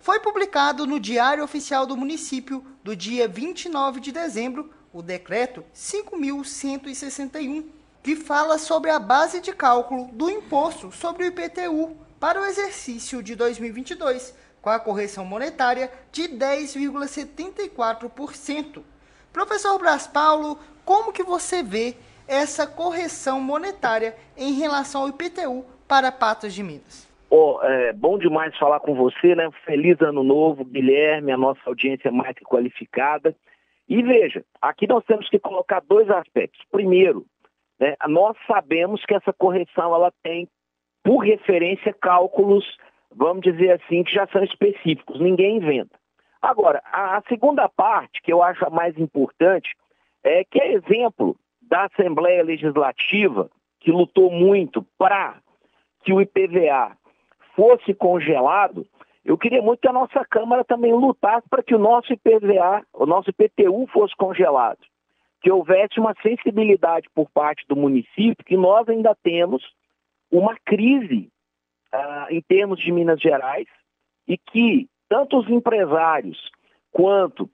Foi publicado no Diário Oficial do Município, do dia 29 de dezembro, o Decreto 5.161, que fala sobre a base de cálculo do imposto sobre o IPTU para o exercício de 2022, com a correção monetária de 10,74%. Professor Braz Paulo, como que você vê essa correção monetária em relação ao IPTU para Patos de Minas? Bom demais falar com você, né? Feliz ano novo, Guilherme, a nossa audiência mais que qualificada. E veja, aqui nós temos que colocar dois aspectos. Primeiro, né, nós sabemos que essa correção ela tem, por referência, cálculos, vamos dizer assim, que já são específicos, ninguém inventa. Agora, a segunda parte, que eu acho a mais importante, é que é exemplo da Assembleia Legislativa, que lutou muito para que o IPVA fosse congelado. Eu queria muito que a nossa Câmara também lutasse para que o nosso IPVA, o nosso IPTU fosse congelado. Que houvesse uma sensibilidade por parte do município, que nós ainda temos uma crise em termos de Minas Gerais e que tanto os empresários quanto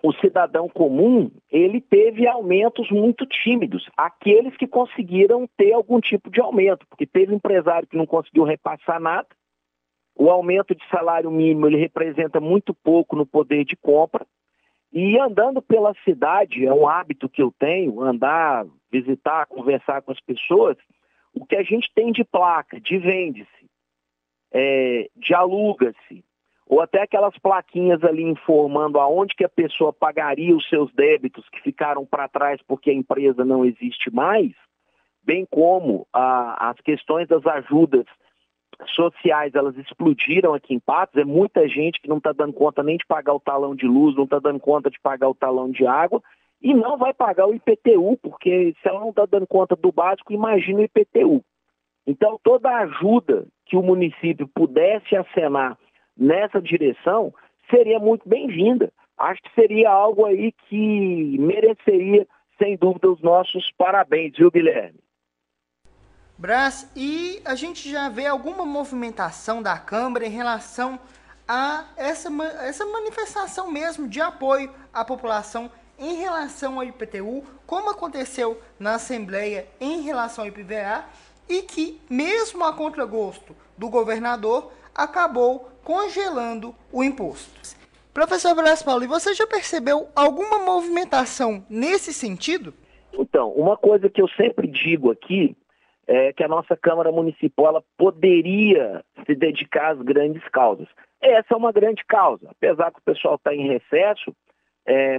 o cidadão comum, ele teve aumentos muito tímidos, aqueles que conseguiram ter algum tipo de aumento, porque teve empresário que não conseguiu repassar nada, o aumento de salário mínimo ele representa muito pouco no poder de compra, e andando pela cidade, é um hábito que eu tenho, andar, visitar, conversar com as pessoas, o que a gente tem de placa, de vende-se, de aluga-se, ou até aquelas plaquinhas ali informando aonde que a pessoa pagaria os seus débitos que ficaram para trás porque a empresa não existe mais, bem como as questões das ajudas sociais, elas explodiram aqui em Patos, é muita gente que não está dando conta nem de pagar o talão de luz, não está dando conta de pagar o talão de água e não vai pagar o IPTU, porque se ela não está dando conta do básico, imagina o IPTU. Então, toda a ajuda que o município pudesse acenar nessa direção seria muito bem-vinda. Acho que seria algo aí que mereceria, sem dúvida, os nossos parabéns, viu, Guilherme? Braz, e a gente já vê alguma movimentação da Câmara em relação a essa manifestação mesmo de apoio à população em relação ao IPTU, como aconteceu na Assembleia em relação ao IPVA, e que, mesmo a contragosto do governador, acabou congelando o imposto. Professor Braz Paulo, e você já percebeu alguma movimentação nesse sentido? Então, uma coisa que eu sempre digo aqui é que a nossa Câmara Municipal ela poderia se dedicar às grandes causas. Essa é uma grande causa, apesar que o pessoal está em recesso,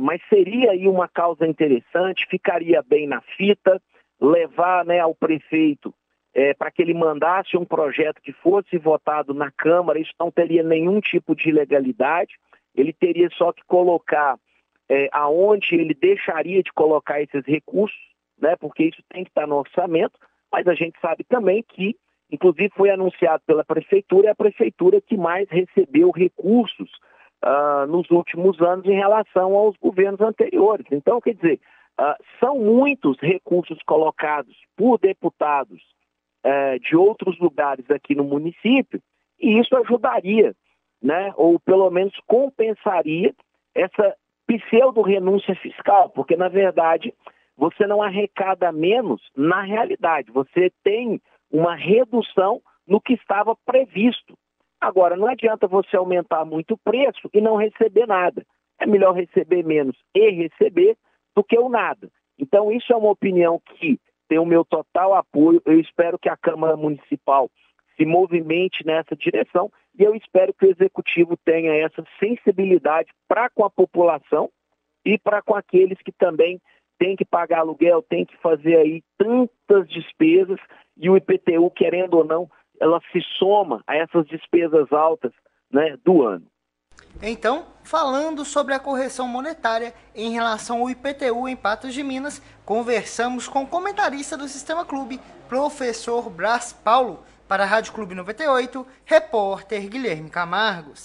mas seria aí uma causa interessante, ficaria bem na fita, levar, né, ao prefeito para que ele mandasse um projeto que fosse votado na Câmara, isso não teria nenhum tipo de ilegalidade, ele teria só que colocar aonde ele deixaria de colocar esses recursos, né, porque isso tem que estar no orçamento, mas a gente sabe também que, inclusive foi anunciado pela Prefeitura, é a Prefeitura que mais recebeu recursos nos últimos anos em relação aos governos anteriores. Então, quer dizer, são muitos recursos colocados por deputados de outros lugares aqui no município, e isso ajudaria, né, ou pelo menos compensaria essa pseudo-renúncia fiscal, porque na verdade você não arrecada menos na realidade, você tem uma redução no que estava previsto. Agora, não adianta você aumentar muito o preço e não receber nada. É melhor receber menos e receber do que o nada. Então, isso é uma opinião que tem o meu total apoio. Eu espero que a Câmara Municipal se movimente nessa direção e eu espero que o Executivo tenha essa sensibilidade para com a população e para com aqueles que também têm que pagar aluguel, têm que fazer aí tantas despesas e o IPTU, querendo ou não, ela se soma a essas despesas altas, né, do ano. Então, falando sobre a correção monetária em relação ao IPTU em Patos de Minas, conversamos com o comentarista do Sistema Clube, professor Braz Paulo, para a Rádio Clube 98, repórter Guilherme Camargos.